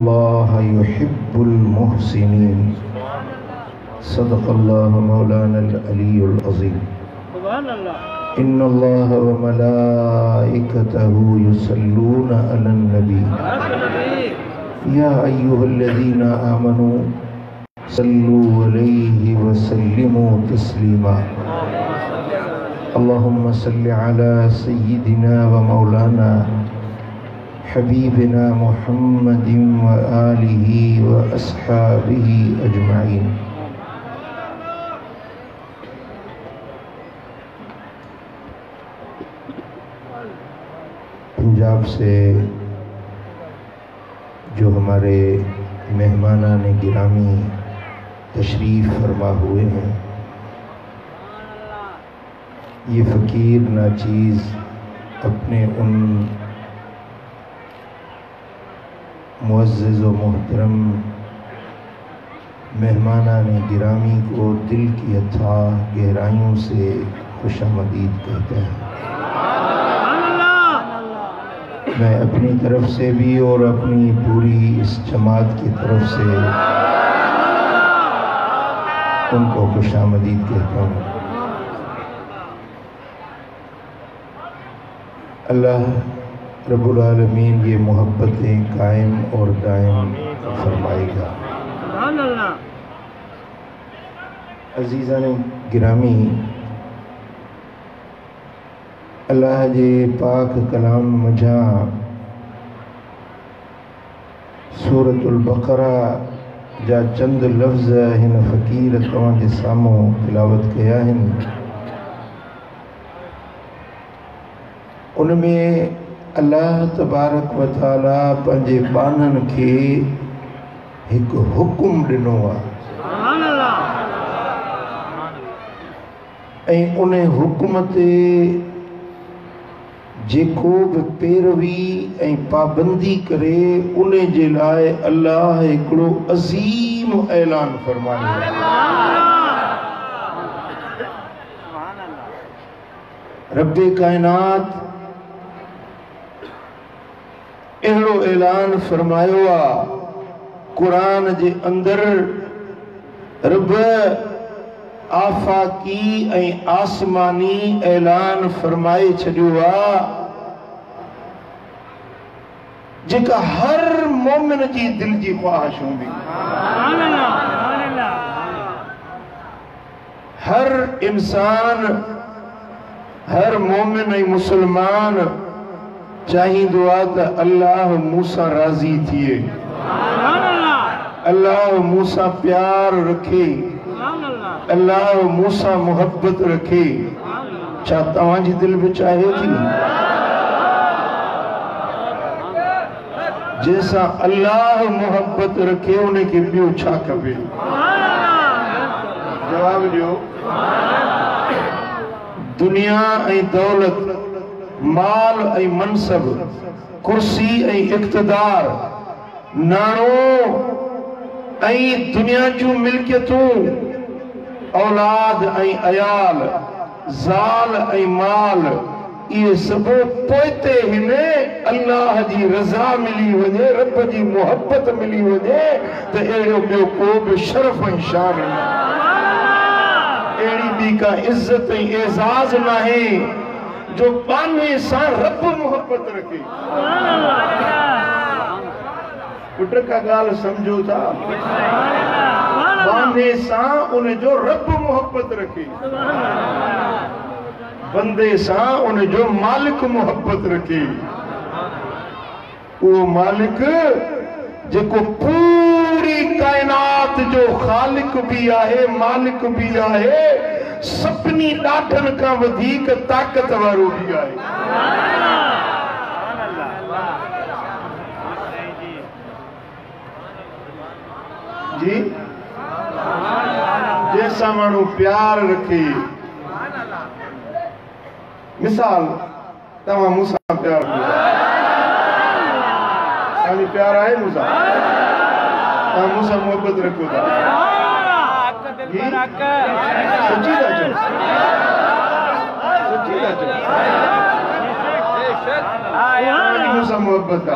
الله يحب المحسنين. صدق الله مولانا العلي العظيم. إن الله وملائكته يصلون على النبي يا أيها الذين آمنوا صلوا عليه وسلموا تسليما. اللهم صل على سيدنا ومولانا حبیبنا محمد وآلہ وأصحابہ اجمعین. پنجاب سے جو ہمارے مہمانان گرامی تشریف فرما ہوئے ہیں، یہ فقیر ناچیز اپنے ان معزز و محترم مہمانان گرامی کو دل کی اتھاہ گہرائیوں سے خوش آمدید کہتے ہیں. میں اپنی طرف سے بھی اور اپنی پوری اس جماعت کی طرف سے ان کو خوش آمدید کہتا ہوں. اللہ رب العالمین یہ محبتیں قائم اور دائم فرمائے گا. عزیزان گرامی، اللہ جے پاک کلام مجھا سورۃ البقرہ جا چند لفظ ہن فقیر توان جے ساموں تلاوت کیا ہن. ان میں اللہ تبارک و تعالیٰ پنجے بانن کے ایک حکم ڈنو انہیں حکمت جیکو بھی پیروی پابندی کرے انہیں جلائے اللہ ایکڑو عظیم اعلان فرمائے. رب کائنات اہڑو اعلان فرمائیو قرآن جے اندر. رب آفاقی آسمانی اعلان فرمائے چھڑیو جکا ہر مومن جی دل جی خواہش ہوں بھی. ہر انسان، ہر مومن مسلمان چاہی دعا تا اللہ موسیٰ راضی تھیے، اللہ موسیٰ پیار رکھے، اللہ موسیٰ محبت رکھے. چاہتا ہوں جی دل میں چاہے تھی جیسا اللہ محبت رکھے انہیں کے بھی اچھا کبھی. جواب جو دنیا ای دولت، مال ای منصب، کرسی ای اقتدار، نانو ای دنیا جو ملکیتوں، اولاد ای عیال، زال ای مال، یہ سبو پوئتے ہمیں اللہ جی رضا ملی وجہ، رب جی محبت ملی وجہ تو ایڑیو بیو کو بے شرف و شان ہے. ایڑی بھی کا عزت و اعزاز نہ ہے جو بانے ساں رب محبت رکھے. پٹر کا گال سمجھو تھا، بانے ساں انہیں جو رب محبت رکھے، بندے ساں انہیں جو مالک محبت رکھے. وہ مالک جے کو پوری کائنات جو خالق بھی آئے مالک بھی آئے، سپنی ڈاٹن کا ودھیک طاقت وارو بھی آئے. جی جیسا مانو پیار رکھے. مثال تمام موسیٰ پیار رکھے، سانی پیار آئے موسیٰ، تمام موسیٰ محبت رکھو تھا. سچی دا جو سچی دا جو موسیٰ محبت کا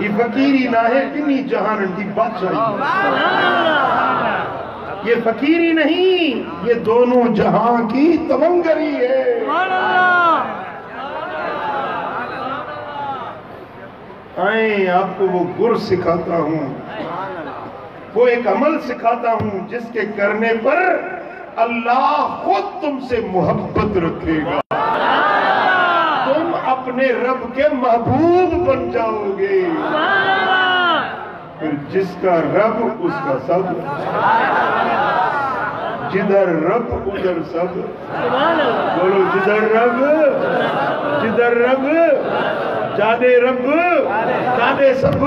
یہ فقیری نہ ہے کنی جہان کی بادشاہی، یہ فقیری نہیں، یہ دونوں جہاں کی تمنگری ہے۔ آئیں آپ کو وہ گر سکھاتا ہوں، وہ ایک عمل سکھاتا ہوں جس کے کرنے پر اللہ خود تم سے محبت رکھے گا، تم اپنے رب کے محبوب بن جاؤ گے، پھر جس کا رب اس کا سب، جدھر رب ادھر سب، بولو جدھر رب جادے رب جادے سب،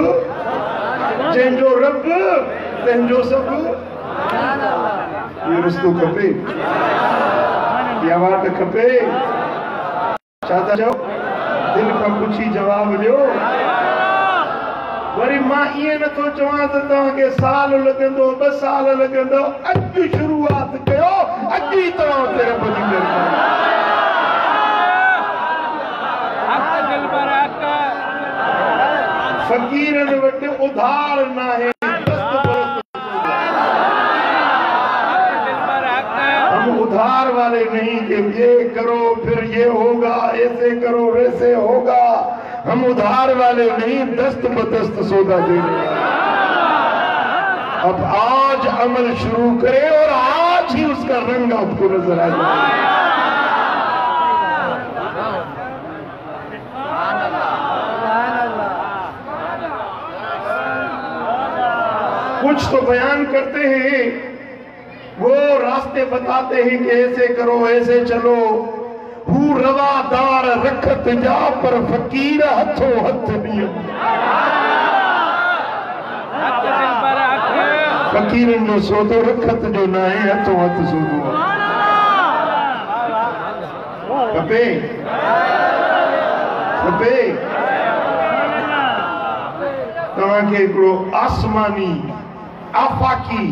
جنجو رب تنجو سب۔ یہ رستو کھپے، یہ آواز کھپے، چاہتا جاؤ دل کا کچھ ہی جواب لیو۔ وری ماں یہ نہ تو چوہاں دیتا ہوں کہ سال لگندو، 2 سال لگندو، اج شروعات کیو، اج ہی طرح تیرے بجی کرتا ہوں۔ فقیرن وٹے ادھار نہ ہے، ہم ادھار والے نہیں کہ یہ کرو پھر یہ ہوگا، ایسے کرو ویسے ہوگا، ہم ادھار والے نہیں، دست بدست سودا دینے۔ اب آج عمل شروع کرے اور آج ہی اس کا رنگ آپ کو نظر آ جائے۔ کچھ تو بیان کرتے ہیں، وہ راستے بتاتے ہیں کہ ایسے کرو ایسے چلو، ہو روادار رکھت جا پر فقیر ہتھوں ہتھ نہیں، فقیرن جو سودو رکھت جو نہ ہے ہتھوں ہتھ سودو۔ کھپے تمہاں کے ایکڑو آسمانی آفاقی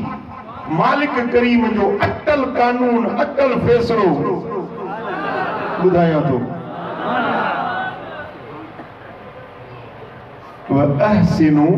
مالک کریم جو اٹل قانون اٹل فیصلو بدھایا تو وَأَحْسِنُوا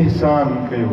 احسان کیو،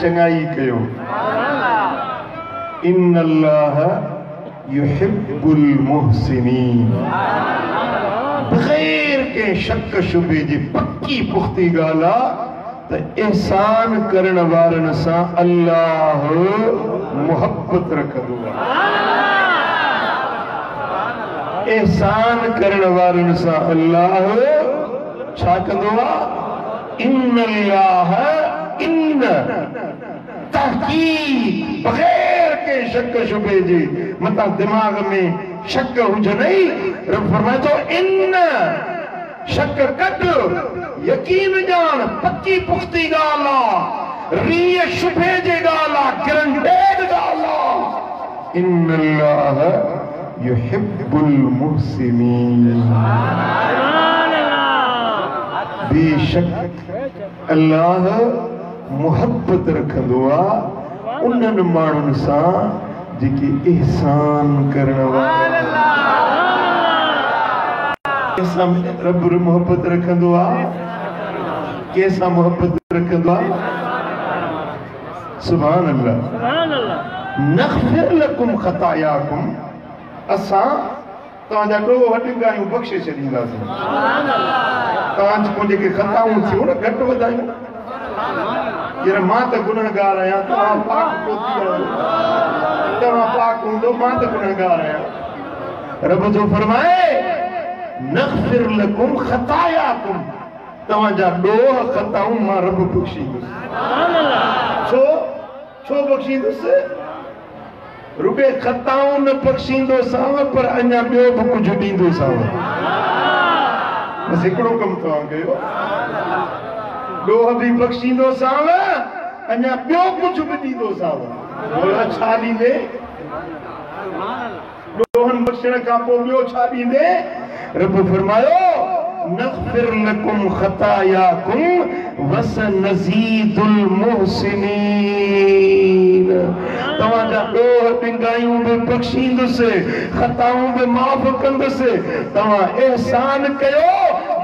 چنگائی کیو، ان اللہ یحب المحسنین۔ بغیر کے شک شبے جی پکی پختی گالا تو احسان کرن وارن سا اللہ محبت رکھ دوا، احسان کرن وارن سا اللہ چھاک دوا۔ ان اللہ ان تحقیق بغیر کے شک شبے جی مطلب دماغ میں شک ہو جنئی، رب فرمائے تو ان شک کٹ یقین جان پکی پختی گالا ریہ شبے جے گالا گرنڈید گالا۔ ان اللہ یحب المحسنین، بے شک اللہ محبت رکھندوا انن مانن سا جکی احسان کرنوا۔ کیسا رب محبت رکھندوا، کیسا محبت رکھندوا، سبحان اللہ۔ نغفر لکم خطایاکم، اساں تانجا ڈو ہٹنگایوں بخشے چڑھیں گا سی، تانج کو جے کے خطاؤں تھی انہاں گھٹ ودائیں، یہ ماں تا گناہ گار آیا، تمہاں پاک پوتی آیا، تمہاں پاک ہوں ماں تا گناہ گار آیا۔ رب جو فرمائے نغفر لکم خطایاکم، تمہاں جا ڈو خطاؤں ماں رب بخشی دو چھو بخشی دو سے ربے خطاؤں نہ بخشی دو ساوہ پر انیا بیو بکو جبین دو ساوہ۔ بس اکڑو کم تو آنگے ہو ڈوہ بھی بخشی دو ساوہ انیا بیو کچھ بھی دو ساوہ۔ بولا چھالی دے ڈوہن بخشنے کا پو بیو چھالی دے۔ رب فرمایو نغفر لکم خطایاکم وسنزید المحسنین، تمہاں ڈوہ ڈنگائیوں بے بخشیند سے خطاؤں بے معاف کند سے تمہاں احسان کیو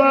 2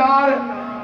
4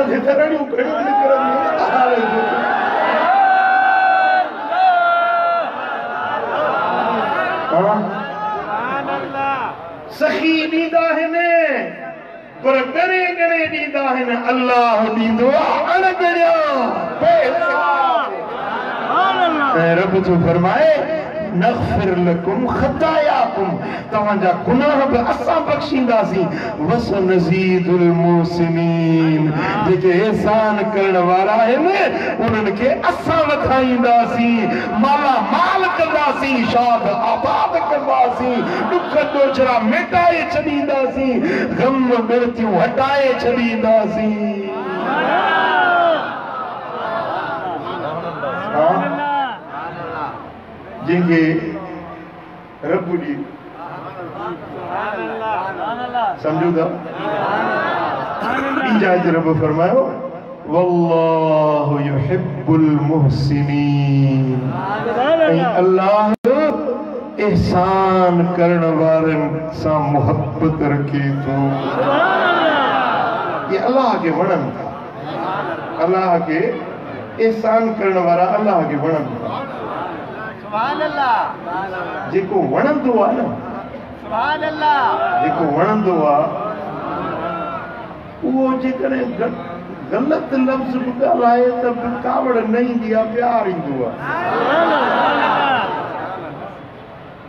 اچھا دیتا رہی ہوں کھڑی ہوئی کرم سخی دیدہ ہے نے پر کرے کرے دیدہ ہے نے اللہ دیدو اڑ گیا بے حساب رب تو فرمائے نغفر لکم خطایاکم تمہاں گناہ پہ اساں بخشیندہ سی وسنزید المحسنین جے احسان کرن والا ہے میں انہوں کے اساں وکھائیندہ سی مالا مال کردا سی شاد آباد کردا سی دکھ دوچرا مٹائے چھڑیندہ سی غم مرتیوں ہٹائے چھڑیندہ سی جن کے رب جی سمجھو دا ایجاز رب فرمائے واللہ یحب المحسنین اللہ احسان کرن وارن سا محبت رکھے تو یہ اللہ کے ونن تھا اللہ کے احسان کرن وارا اللہ کے ونن تھا سبحان اللہ جے کو ونن دو آنا سبحان اللہ جے کو ونن دو آ وہ جے کرے غلط لفظ بکا لائے تب کاوڑ نہیں دیا پیار ہی دو آ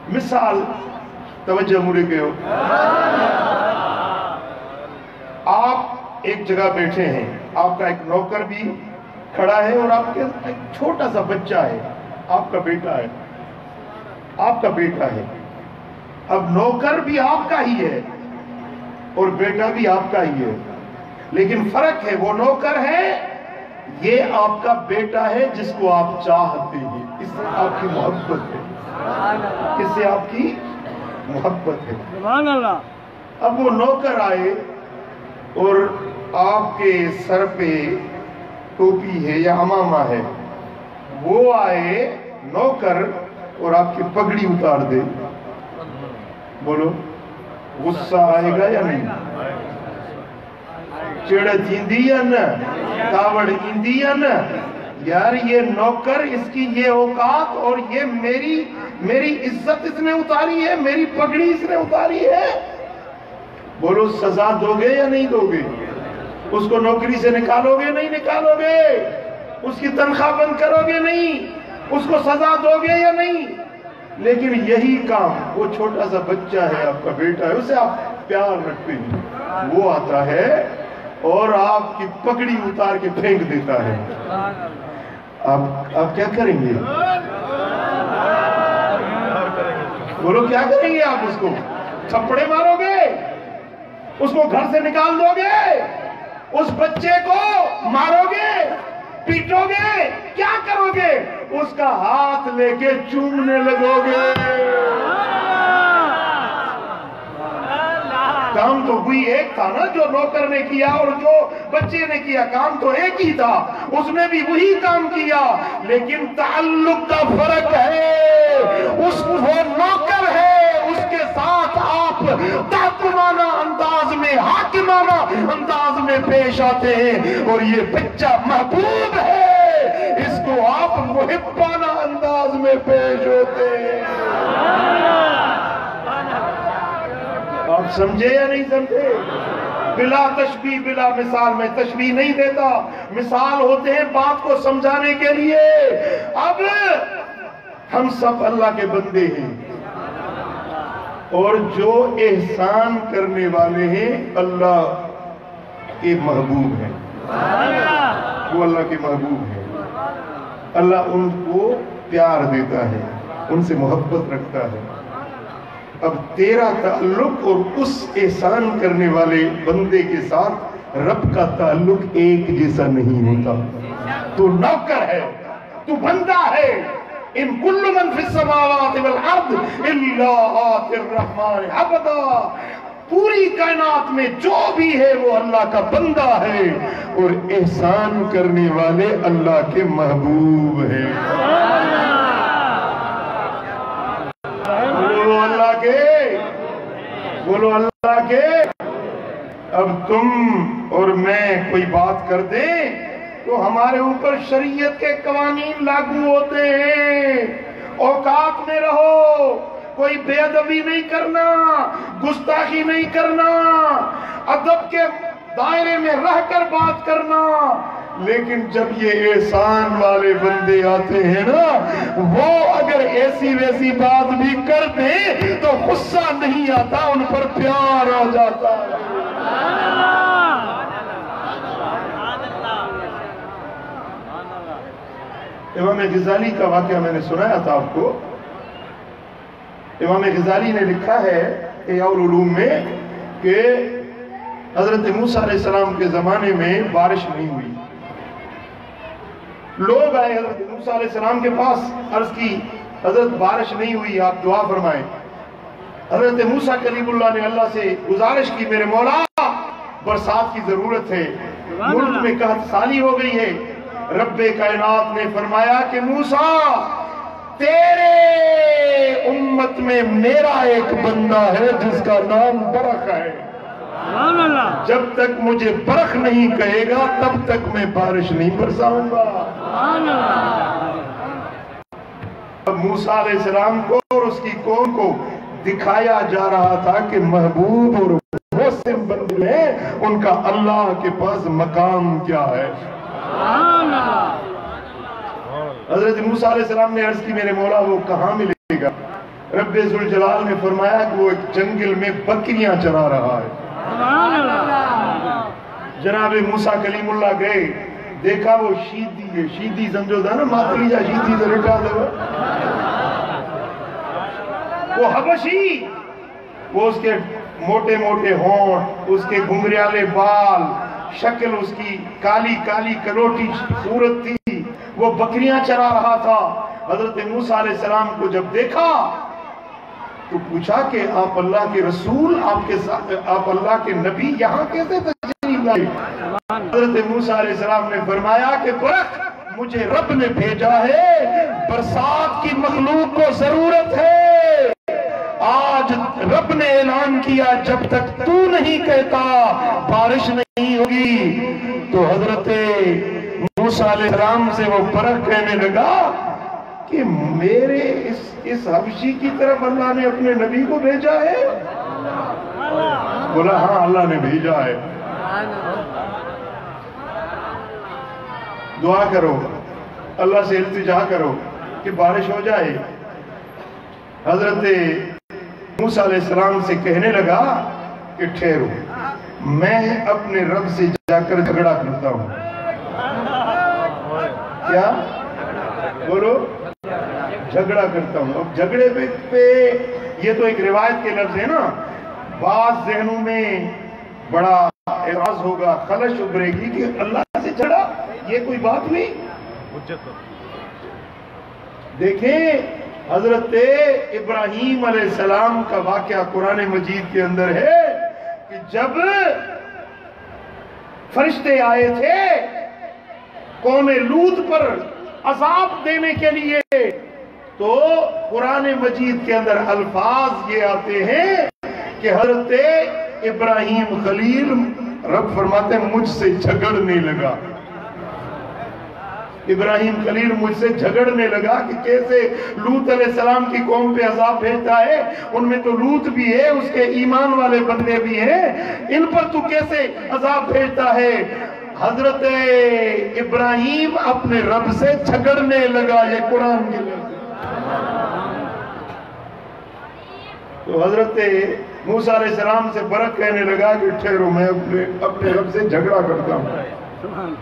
مثال توجہ مورے کے ہو آپ ایک جگہ بیٹھے ہیں آپ کا ایک نوکر بھی کھڑا ہے اور آپ کے ایک چھوٹا سا بچہ ہے آپ کا بیٹا ہے آپ کا بیٹا ہے اب نوکر بھی آپ کا ہی ہے اور بیٹا بھی آپ کا ہی ہے لیکن فرق ہے وہ نوکر ہے یہ آپ کا بیٹا ہے جس کو آپ چاہتے ہیں اس سے آپ کی محبت ہے اس سے آپ کی محبت ہے سبحان اللہ اب وہ نوکر آئے اور آپ کے سر پہ ٹوپی ہے یا امامہ ہے وہ آئے نوکر اور آپ کی پگڑی اتار دے بولو غصہ آئے گا یا نہیں چڑھ جیندی یا نا کاوڑ جیندی یا نا یار یہ نوکر اس کی یہ اوقات اور یہ میری عزت اس نے اتاری ہے میری پگڑی اس نے اتاری ہے بولو سزا دو گے یا نہیں دو گے اس کو نوکری سے نکالو گے نہیں نکالو گے اس کی تنخواہ بند کرو گے نہیں اس کو سزا دو گے یا نہیں لیکن یہی کام وہ چھوٹا سا بچہ ہے آپ کا بیٹا ہے اسے آپ پیار رکھتے ہیں وہ آتا ہے اور آپ کی پگڑی اتار کے پھینک دیتا ہے آپ کیا کریں گے بولو کیا کریں گے آپ اس کو تھپڑے مارو گے اس کو گھر سے نکال دو گے اس بچے کو مارو گے پیٹو گے کیا کرو گے اس کا ہاتھ لے کے چومنے لگو گے کام تو وہی ایک تھا نا جو نوکر نے کیا اور جو بچے نے کیا کام تو ایک ہی تھا اس نے بھی وہی کام کیا لیکن تعلق کا فرق ہے وہ نوکر ہے اس کے ساتھ آپ تحکمانہ انداز میں حاکمانہ انداز میں پیش آتے ہیں اور یہ بچہ محبوب ہے اس کو آپ محبانہ انداز میں پیش ہوتے ہیں آپ سمجھے یا نہیں سمجھے بلا تشبیہ بلا مثال میں تشبیہ نہیں دیتا مثال ہوتے ہیں بات کو سمجھانے کے لیے اب ہم سب اللہ کے بندے ہیں اور جو احسان کرنے والے ہیں اللہ کے محبوب ہیں وہ اللہ کے محبوب ہیں اللہ ان کو پیار دیتا ہے ان سے محبت رکھتا ہے اب تیرا تعلق اور اس احسان کرنے والے بندے کے ساتھ رب کا تعلق ایک جیسا نہیں ہوتا تو نوکر ہے تو بندہ ہے ان کل من فی السماوات والارض الا آتی الرحمن عبدا پوری کائنات میں جو بھی ہے وہ اللہ کا بندہ ہے اور احسان کرنے والے اللہ کے محبوب ہیں بولو اللہ کے اب تم اور میں کوئی بات کر دیں تو ہمارے اوپر شریعت کے قوانین لاگو ہوتے ہیں. اوقات میں رہو، کوئی بے ادبی نہیں کرنا، گستاخی نہیں کرنا، ادب کے دائرے میں رہ کر بات کرنا. لیکن جب یہ احسان والے بندے آتے ہیں نا، وہ اگر ایسی ویسی بات بھی کر دیں تو غصہ نہیں آتا، ان پر پیار آ جاتا ہے. امام غزالی کا واقعہ میں نے سنایا تھا آپ کو. امام غزالی نے لکھا ہے احیاء العلوم میں کہ حضرت موسیٰ علیہ السلام کے زمانے میں بارش نہیں ہوئی. لوگ آئے حضرت موسیٰ علیہ السلام کے پاس، عرض کی حضرت بارش نہیں ہوئی، آپ دعا فرمائیں. حضرت موسیٰ کلیم اللہ نے اللہ سے گزارش کی، میرے مولا برسات کی ضرورت ہے، ملک میں قحط سالی ہو گئی ہے. رب کائنات نے فرمایا کہ موسیٰ تیرے امت میں میرا ایک بندہ ہے جس کا نام برق ہے، جب تک مجھے برق نہیں کہے گا تب تک میں بارش نہیں برساؤں گا. اب موسیٰ علیہ السلام کو اور اس کی قوم کو دکھایا جا رہا تھا کہ محبوب اور محسن بندے ہیں، ان کا اللہ کے پاس مقام کیا ہے. حضرت موسیٰ علیہ السلام نے عرض کی میرے مولا وہ کہاں ملے گا؟ رب ذوالجلال نے فرمایا کہ وہ ایک جنگل میں بکریاں چرا رہا ہے. جناب موسیٰ کلیم اللہ گئے، دیکھا وہ شیدی ہے، شیدی سمجھو تھا نا ماتری جا شیدی سے رکھا دے وہ حبشی، وہ اس کے موٹے موٹے ہونٹ، اس کے گھنگریالے بال، شکل اس کی کالی کالی کلوٹی صورت تھی، وہ بکریاں چرا رہا تھا. حضرت موسیٰ علیہ السلام کو جب دیکھا تو پوچھا کہ آپ اللہ کے رسول، آپ اللہ کے نبی یہاں کیسے تشریف لائے؟ حضرت موسیٰ علیہ السلام نے فرمایا کہ برق مجھے رب نے بھیجا ہے، برسات کی مخلوق کو ضرورت ہے. آج رب نے اعلان کیا جب تک تو نہیں کہتا بارش نہیں ہوگی. تو حضرت موسیٰ علیہ السلام سے وہ برق کہنے لگا کہ میرے اس حبشی کی طرف اللہ نے اپنے نبی کو بھیجا ہے؟ بولا ہاں اللہ نے بھیجا ہے. دعا کرو، اللہ سے التجا کرو کہ بارش ہو جائے. حضرت موسیٰ علیہ السلام سے کہنے لگا کہ ٹھہرو، میں اپنے رب سے جا کر جھگڑا کرتا ہوں. کیا بولو؟ جھگڑا کرتا ہوں. اب جھگڑے پہ یہ تو ایک روایت کے لفظ ہے نا، بعض ذہنوں میں بڑا اعراض ہوگا، خلش ابھرے گی کہ اللہ سے جھگڑا، یہ کوئی بات ہوئی؟ دیکھیں حضرت ابراہیم علیہ السلام کا واقعہ قرآن مجید کے اندر ہے کہ جب فرشتے آئے تھے قوم لوط پر عذاب دینے کے لیے، تو قرآن مجید کے اندر الفاظ یہ آتے ہیں کہ حضرت ابراہیم خلیل، رب فرماتے ہیں مجھ سے جھگڑنے لگا. ابراہیم خلیل مجھ سے جھگڑنے لگا کہ کیسے لوط علیہ السلام کی قوم پہ عذاب بھیجتا ہے، ان میں تو لوط بھی ہے، اس کے ایمان والے بندے بھی ہیں، ان پر تو کیسے عذاب بھیجتا ہے؟ حضرت ابراہیم اپنے رب سے جھگڑنے لگا. یہ قرآن کی لفظ. تو حضرت موسیٰ علیہ السلام سے برق کہنے لگا کہ ٹھہرو، میں اپنے رب سے جھگڑا کرتا ہوں.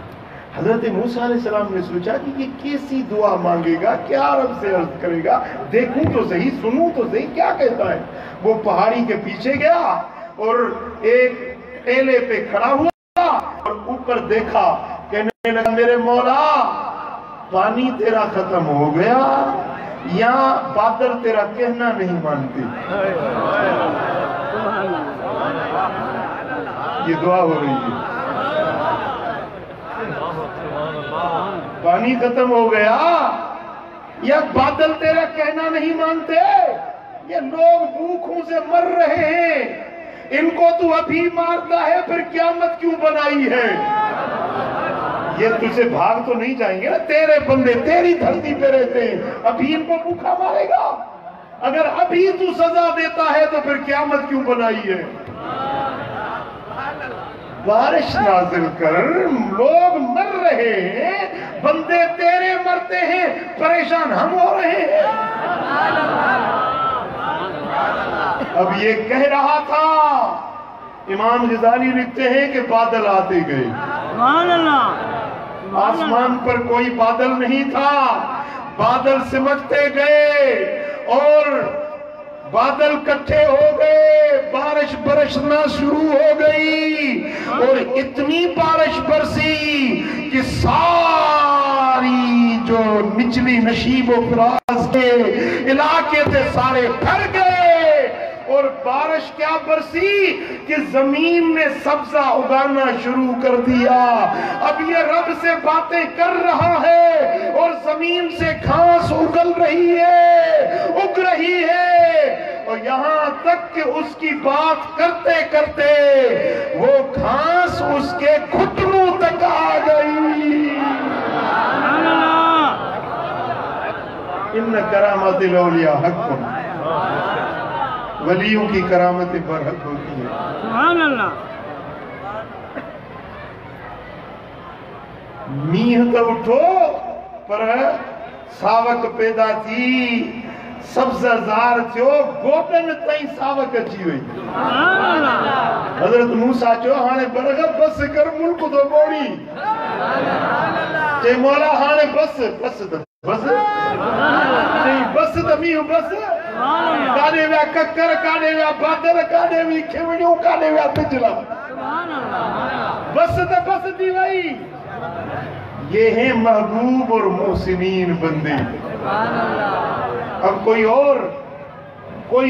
حضرت موسیٰ علیہ السلام نے سوچا کہ یہ کیسی دعا مانگے گا، کیا رب سے عرض کرے گا، دیکھوں تو صحیح، سنوں تو صحیح کیا کہتا ہے. وہ پہاڑی کے پیچھے گیا اور ایک ٹیلے پہ کھڑا ہوا اور اوپر دیکھا، کہنے لگا میرے مولا پانی تیرا ختم ہو گیا یا بادل تیرا کہنا نہیں مانتے. یہ دعا ہو رہی ہے، پانی ختم ہو گیا یا بادل تیرا کہنا نہیں مانتے. یہ لوگ بھوکوں سے مر رہے ہیں، ان کو تو ابھی مارتا ہے پھر قیامت کیوں بنائی ہے؟ یہ تجھے بھاگ تو نہیں جائیں گے نا، تیرے بندے تیری دھرتی پہ رہتے ہیں، ابھی ان کو بھوکا مارے گا؟ اگر ابھی تو سزا دیتا ہے تو پھر قیامت کیوں بنائی ہے؟ بارش نازل کر، لوگ مر رہے ہیں، بندے تیرے مرتے ہیں، پریشان ہم ہو رہے ہیں۔ اب یہ کہہ رہا تھا، امام غزالی لکھتے ہیں کہ بادل آتے گئے، آسمان پر کوئی بادل نہیں تھا، بادل سمٹتے گئے اور بادل کٹھے ہو گئے، بارش برسنا شروع ہو گئی اور اتنی بارش برسی کہ ساری جو نچلی نشیب و فراز کے علاقے تھے سارے بھر گئے، اور بارش کیا برسی کہ زمین نے سبزہ اگانا شروع کر دیا۔ اب یہ رب سے باتیں کر رہا ہے اور زمین سے گھاس اگل رہی ہے، اور یہاں تک کہ اس کی بات کرتے کرتے وہ گھاس اس کے گھٹنوں تک آ گئی۔ ان کرامات الاولیاء حق، ولیوں کی کرامتیں برحق ہوتی ہیں۔ سبحان اللہ۔ میہ تو اٹھو پر ساوک پیدا تھی، سبزہ زار تھو، گوٹن تائیں ساوک اچھی ہوئی۔ حضرت موسیٰ چو ہانے برغب بس کر ملک دو بوڑی، چے مولا ہانے بس دمیو بس، کانے ویا ککر، کانے ویا بادر، کانے ویا کھوڑیوں، کانے ویا بجلا، بس دی وئی۔ یہ ہیں محبوب اور محسنین بندے۔ اب کوئی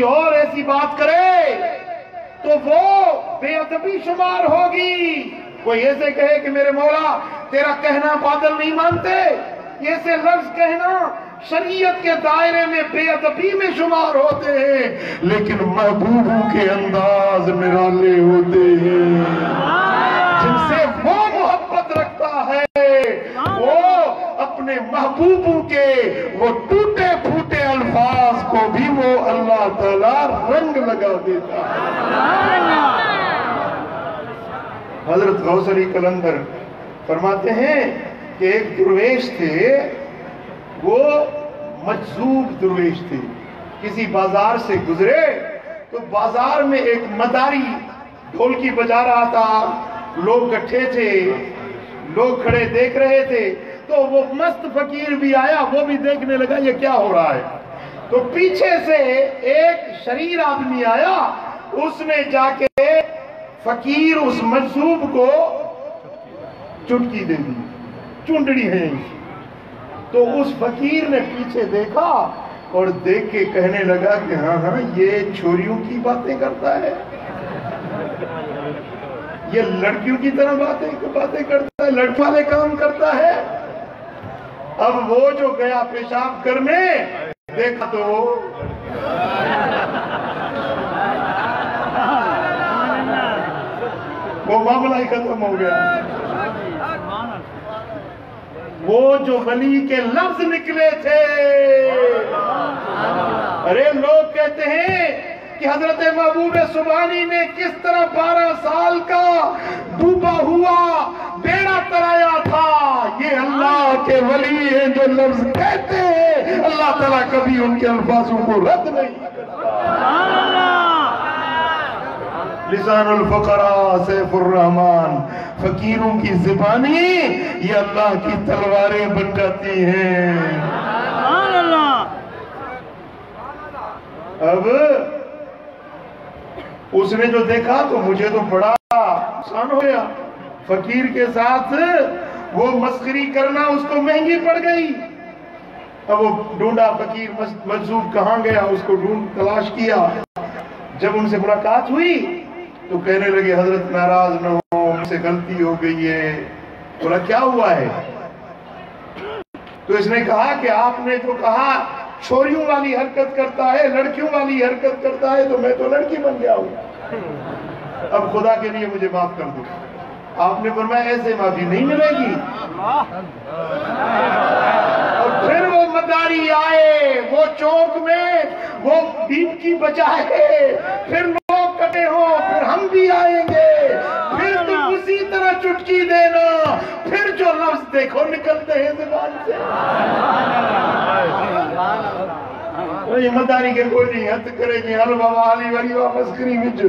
اور ایسی بات کرے تو وہ بے ادبی شمار ہوگی۔ کوئی ایسے کہے کہ میرے مولا تیرا کہنا بادل نہیں مانتے، ایسے لفظ کہنا شریعت کے دائرے میں بے ادبی میں شمار ہوتے ہیں، لیکن محبوبوں کے انداز نرالے ہوتے ہیں۔ جن سے وہ محبت رکھتا ہے وہ اپنے محبوبوں کے وہ ٹوٹے پھوٹے الفاظ کو بھی وہ اللہ تعالیٰ رنگ لگا دیتا ہے۔ حضرت غوث علی قلندر فرماتے ہیں کہ ایک درویش تھے، وہ مجذوب درویش تھے، کسی بازار سے گزرے تو بازار میں ایک مداری ڈھولکی بجا رہا تھا، لوگ اکٹھے تھے، لوگ کھڑے دیکھ رہے تھے، تو وہ مست فقیر بھی آیا، وہ بھی دیکھنے لگا یہ کیا ہو رہا ہے۔ تو پیچھے سے ایک شریر آدمی آیا، اس نے جا کے فقیر اس مجذوب کو چٹکی دے دی، چونڈڑی ہے۔ تو اس فقیر نے پیچھے دیکھا اور دیکھ کے کہنے لگا کہ ہاں یہ چھوریوں کی باتیں کرتا ہے، یہ لڑکیوں کی طرح باتیں کرتا ہے، لڑکے والے کام کرتا ہے۔ اب وہ جو گیا پیشاب کرنے، دیکھا تو وہ معاملہ ہی ختم ہو گیا۔ وہ جو ولی کے لفظ نکلے تھے، ارے لوگ کہتے ہیں کہ حضرت محبوب سبحانی نے کس طرح 12 سال کا ڈوبا ہوا بیڑا ترایا تھا۔ یہ اللہ کے ولی ہیں جو لفظ کہتے ہیں، اللہ تعالیٰ کبھی ان کے الفاظوں کو رد نہیں کرتا۔ لسان الفقراء سیف الرحمن، فقیروں کی زبانی یہ اللہ کی تلواریں بن جاتی ہیں۔ اب اس نے جو دیکھا تو مجھے تو بڑا نقصان ہو گیا، فقیر کے ساتھ وہ مسخری کرنا اس کو مہنگی پڑ گئی۔ اب وہ ڈھونڈا فقیر مجذوب کہاں گیا، اس کو ڈھونڈ تلاش کیا۔ جب ان سے ملاقات ہوئی تو کہنے لگے حضرت ناراض نہ ہو، مجھ سے غلطی ہو گئی ہے۔ بولا کیا ہوا ہے؟ تو اس نے کہا کہ آپ نے جو کہا چھوریوں والی حرکت کرتا ہے، لڑکیوں والی حرکت کرتا ہے، تو میں تو لڑکی بن گیا ہوں۔ اب خدا کے لیے مجھے معاف کر دو. آپ نے فرمایا ایسے معافی نہیں ملے گی. اور پھر وہ مداری آئے وہ چوک میں وہ بیپ کی بجائے پھر لوگ کٹے ہوں پھر ہم بھی آئیں گے پھر تم اسی طرح چٹکی دینا پھر جو لفظ دیکھو نکلتے ہیں زبان سے. یہ مداری کے کوئی نہیں ہتھ کرے گی حل بابا علی وری وا مسکری وچ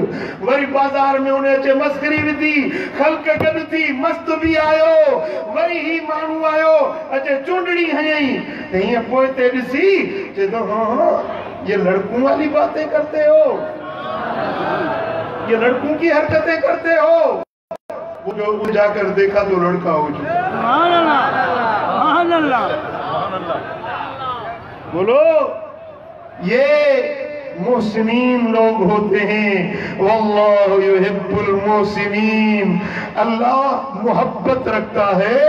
وری بازار میں انہیں اچھے مسکری بھی تھی خلق گد تھی مست بھی آئیو وری ہی مانو آئیو اچھے چونڈڑی ہیں نہیں پوئے تیڑ سی کہ تو ہاں یہ لڑکوں والی باتیں کرتے ہو یہ لڑکوں کی حرکتیں کرتے ہو. وہ جو جا کر دیکھا تو لڑکا ہو جو سبحان اللہ سبحان اللہ بولو. یہ محسنین لوگ ہوتے ہیں. واللہ یحب المحسنین. اللہ محبت رکھتا ہے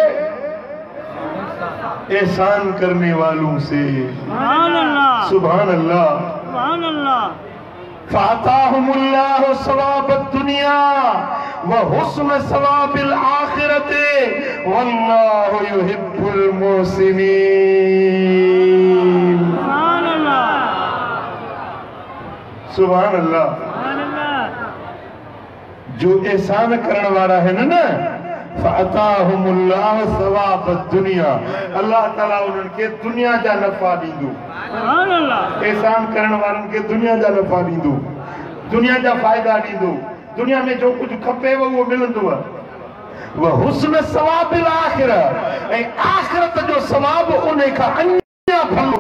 احسان کرنے والوں سے. سبحان اللہ سبحان اللہ سبحان اللہ. فَعَطَاهُمُ اللَّهُ ثَوَابَ الدُّنْيَا وَحُسْنَ ثَوَابِ الْآخِرَةِ وَاللَّهُ يُحِبُّ الْمُحْسِنِينَ. سبحان اللہ. جو احسان کرنے والا ہے نا فَعَطَاهُمُ اللَّهُ ثَوَابَ الدُّنْيَا. اللہ تعالیٰ انہوں کے دنیا جا نفع دیندو. احسان کرنے والوں کے دنیا جا نفع دیندو دنیا جا فائدہ دیندو. دنیا میں جو کچھ کھپے وہ ملندو ہے. وَحُسْنَ ثَوَابِ الْآخِرَةِ آخرت جو ثواب انہیں کا انیا پھلو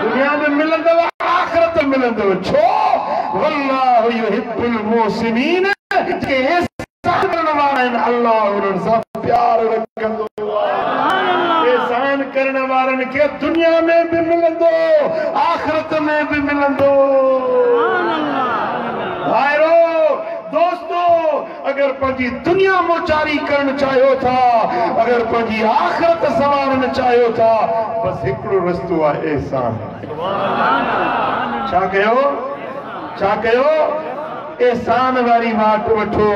دنیا میں ملندو آخرت ملندو چھو. واللہ یحب المحسنین. کہ احسان کرنے والا ہے اللہ انہوں سے پیار رکھندو. احسان کرنے والے کے دنیا میں بھی ملندو آخرت میں بھی ملندو. بھائیرو دوستو اگر پنجی دنیا موچاری کرنا چاہیو تھا اگر پنجی آخرت سوارنا چاہیو تھا بس ہکڑو رستو ہے احسان. چھا کہو احسان واری مات وٹھو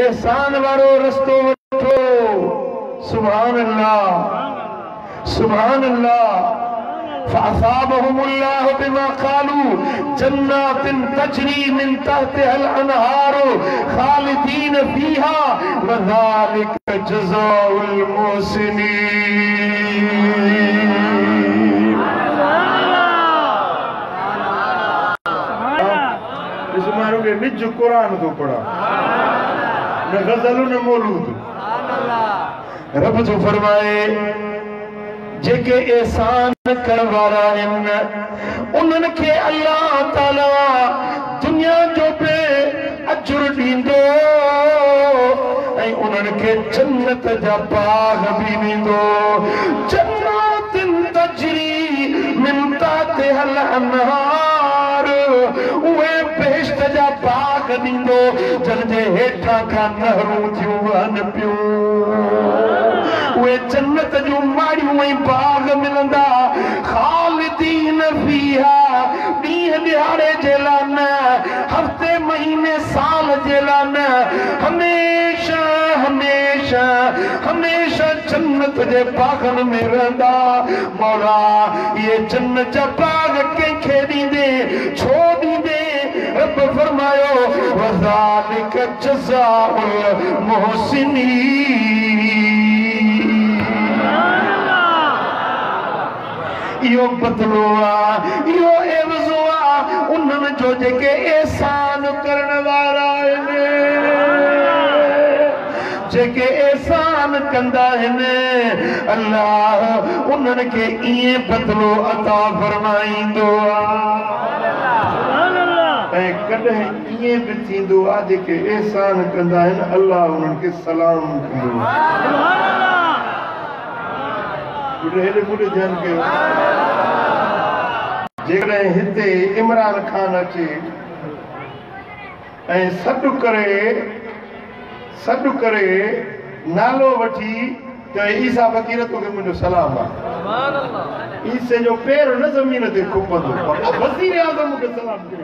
احسان وارو رستو وٹھو. سبحان اللہ سبحان اللہ. فَأَصَابَهُمُ اللَّهُ بِمَا قَالُوا جَنَّاتٍ تَجْرِي مِن تَحْتِهَا الْأَنْهَارُ خَالِدِينَ فِيهَا وَذَلِكَ جَزَاءُ الْمُحْسِنِينَ. اس مارو کے نج قرآن تو پڑھا نہ غزل نہ مولود. رب تو فرمائے جے کے احسان کروارا انہوں کے اللہ تعالیٰ دنیا جو پہ اجر دیندو انہوں کے جنت جا باغ بھی دیندو. جنات تجری من تحتها الانہار اوے بہشت جا باغ دیندو جن جے ہیٹھا کا نہروں تھیوں وہن پیوں. وہ جنت جو ماری ہوئی باغ ملندا خالدین فیہا دیہ دیہارے جیلانا ہفتے مہینے سال جیلانا ہمیشہ ہمیشہ ہمیشہ جنت جے باغن میں رہندا. مولا یہ جنت جا باغ کے کھیڑی دے چھوڑی دے. رب فرمایو وَذَلِكَ جَزَاءُ الْمُحْسِنِينَ. یہ بدلوا یہ عوضوا انہوں جو جے کے احسان کرنے والا ہے جے کے احسان کندہ ہے اللہ انہوں کے یہ بدلو عطا فرمائیں دعا. اے کدھے یہ بھی تھی دعا جے کے احسان کندہ ہے اللہ انہوں کے سلام کندو. بڑھے بڑھے دھیان کے جیکڑے ہتے عمران خان اچے سڈ کرے نالو وٹھی تو عیسیٰ فقیرتوں کے مجھے سلام عیسیٰ جو پیر نہ زمین تے کھپندو وزیر اعظم کے سلام کرے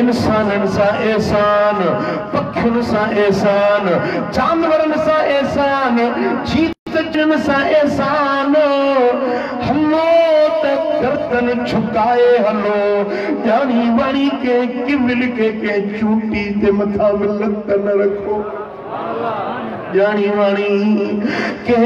انسانن سا احسان پکھن سا احسان جانورن سا احسان جیتجن سا احسان ہلو تک گردن چھکائے ہلو جانی وانی کے کمل کے چوٹی تے متھا ملت نہ رکھو جانی وانی کہ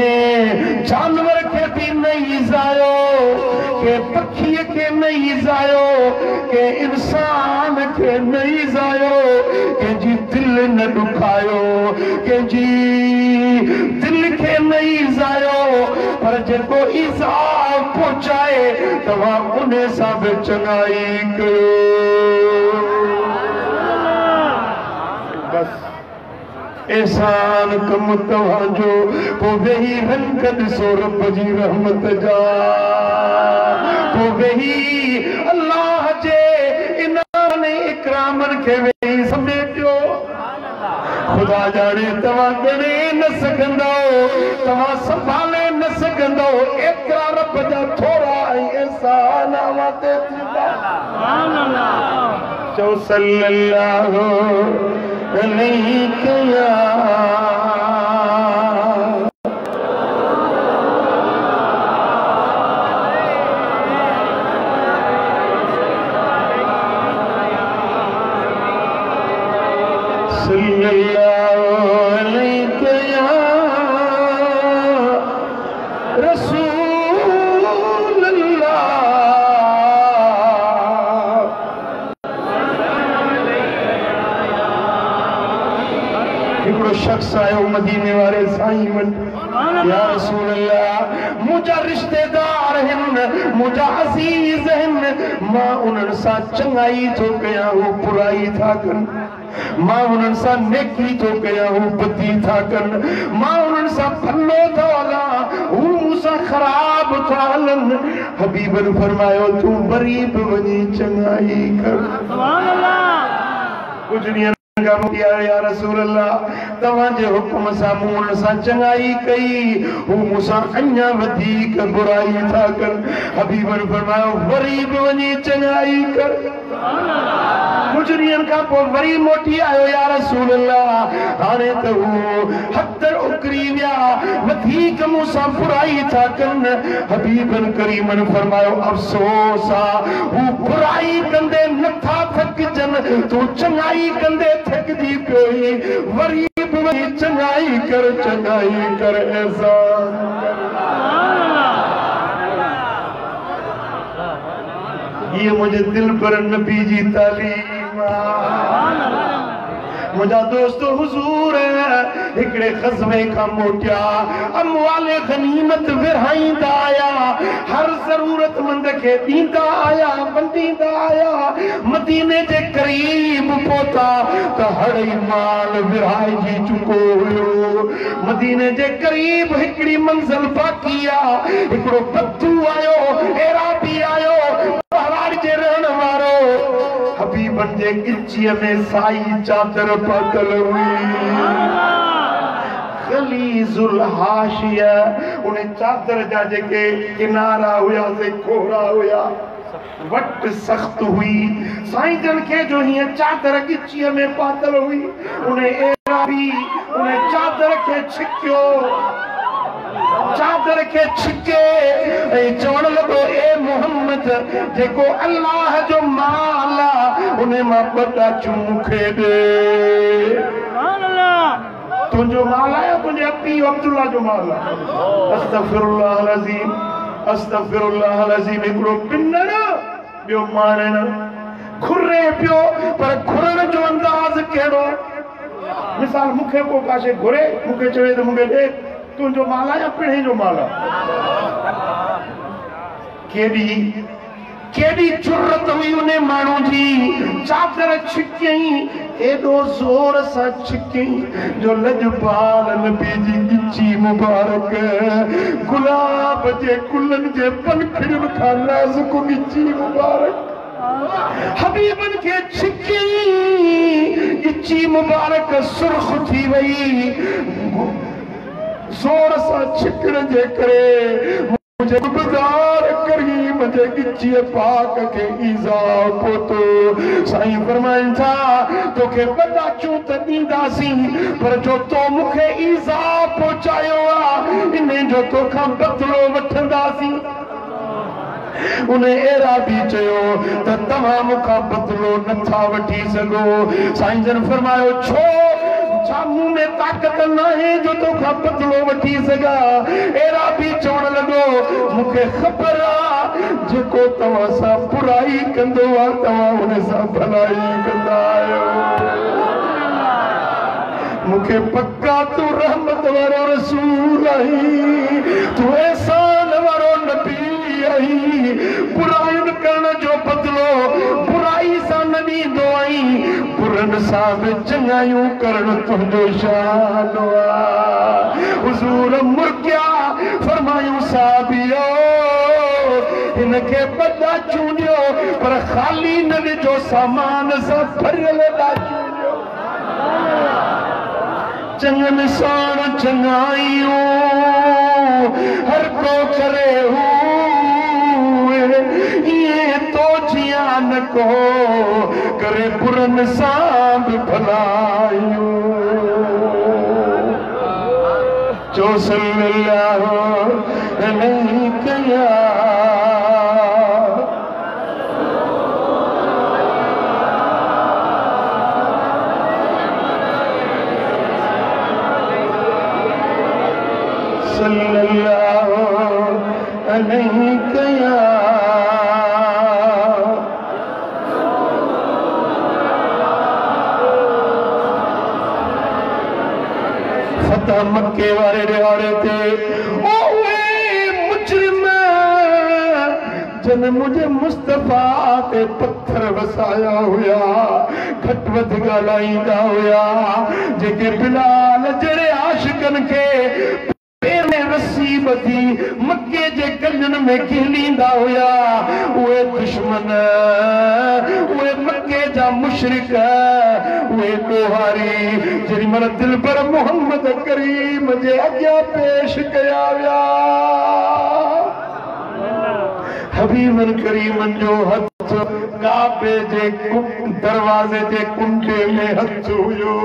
جانور کے بھی نہیں زائو کہ پکھی کے نہیں زائو کہ انسان کے نہیں زائو کہ جی دل نہ دکھائیو کہ جی دل کے نہیں زائو پر جے کو ایزا پہنچائے تو وہاں انہیں سب چنائی کرو بس احسان کم توانجو پو وہی رنکت سو رب جی رحمت جا پو وہی اللہ جے انہوں نے اکرامن کے وہی سمیٹو خدا جانے توا گنے نہ سکندو توا سنبھالے نہ سکندو اترا رب جا تھوڑا احسان آواتے تھا چو صلی اللہ علیہ یا صلی اللہ علیہ یا رسول اللہ ایک شخص آئے مدینے والے سائیں من یا رسول اللہ مجھا رشتہ دار ہیں مجھا عزیز ہیں ماں انہوں سا چنگائی تو گیا ہوں برائی تھا کن ماں انہوں سا نیکی تو گیا ہوں بدی تھا کن ماں انہوں سا پھلو تھا والا ہوں سا خراب تھا لن حبیب نے فرمایا تو بریب ونی چنگائی کر سبحان اللہ کچھ نہیں یا رسول اللہ تمہاں جے حکم سامون سا چنگائی کئی ہو موسیٰ انیا ودیک برائی تھا کر حبیب نے فرمایا غریب ونی چنگائی کر مجرین کا پو وری موٹی آئے یا رسول اللہ آنے تو حتر اکریویا ودیک موسیٰ برائی تھا کر حبیب کریم نے فرمایا افسوسا وہ برائی کندے نتھا تھک جن تو چنگائی کندے تھک دی کوئی غریب میں چنگائی کر احسان یہ مجھے دل پر نبی جی تعلیم مجھا دوستو حضور ہے اکڑے خزوے کا موٹیا اموال غنیمت ورہائیں دا آیا ہر ضرورت مند کے دین دا آیا بندی دا آیا مدینے جے قریب پوتا تو ہڑی مال ورہائی جی چکو ہوئے مدینے جے قریب اکڑی منزل باقیا اکڑو بدو آئیو ایرابی آئیو بہرار جے رہن مارو حبیبن جے گچی میں سائی چادر پاتل ہوئی خلیز الحاشیہ انہیں چادر جاجے کے کنارہ ہویا سے کھورا ہویا وٹ سخت ہوئی سائیں جن کے جو ہی چادر گچی میں پاتل ہوئی انہیں ایرابی انہیں چادر کے چھکیو چادر کے چھکے اے چون لگو اے محمد دیکھو اللہ جو مالا انہیں محبتہ چونکے دے تم جو مالا ہے تجھے اپی عبداللہ جو مالا استغفر اللہ العظیم استغفر اللہ العظیم اکڑو پننا بیو ماننا کھرے پیو پر کھرن جو انداز کہڑو مثال مکھے کو کاشے گھرے مکھے چوئے دے مکھے دے تم جو مالا یا پڑھے جو مالا کیڑی جرت ہوئی انہیں مانو جی چادر چھکیں ایڈو زور سا چھکیں جو لجبال نبی جی گچی مبارک گلاب جے کلن جے پنکھڑن کھا نازک گچی مبارک حبیبن کے چھکیں گچی مبارک سرخ تھی وئی زور سا چھکڑ جے کرے مجھے بدار کریم جے گچی پاک کے ایزا پوتو سائیں فرمائن تھا تو کہ بڑا چوت دیندہ سی پر جو تو مکھے ایزا پہنچائیو انہیں جو تو کھا بدلو وٹھندہ سی انہیں ایرا بھی چاہیو تا تمام کا بدلو نتھا وٹھی سگو سائیں جن فرمائیو چھو چامو میں طاقت نہ ہے جو تو کھا بدلو وٹھی سگا ایرا بھی چون لگو مکھے خبر جے کو توا سا برائی کندو توا انہیں سا بھلائی کندہ آئے مکھے پکا تو رحمت وارو رسول آئی تو احسان وارو نبی آئی برائی کرنا جو بدلو برائی سا نبی دو آئی برن صاحب چنگائیوں کرن تجھو شان ہوا حضور مرکیا فرمائیوں صحابیو انکے بڑا چونیو پر خالی نبی جو سامان سا بھرل دا چونیو چنگن سان چنگائیوں ہر کو کرے یہ تو جیان کو کرے پرن سانب بھلائیوں جو صلی اللہ علیہ صلی اللہ علیہ فتح مکے والے رہاڑے تھے اوے مجرم جن مجھے مصطفیٰ تے پتھر وسایا ہویا گھٹ ود گالائیں دا ہویا جے کہ بلال جڑے عاشقن کے پیرے رسی بدھی مکے جے گلن میں کھیلیندہ ہویا اوے دشمن اوے مکے جا مشرک اوے کوہاری جری من دل پر محمد کریم جے اگیا پیش کیا ہویا حبیب کریم جو ہتھ کعبے جے دروازے جے کنڈے میں ہتھ ہوئیو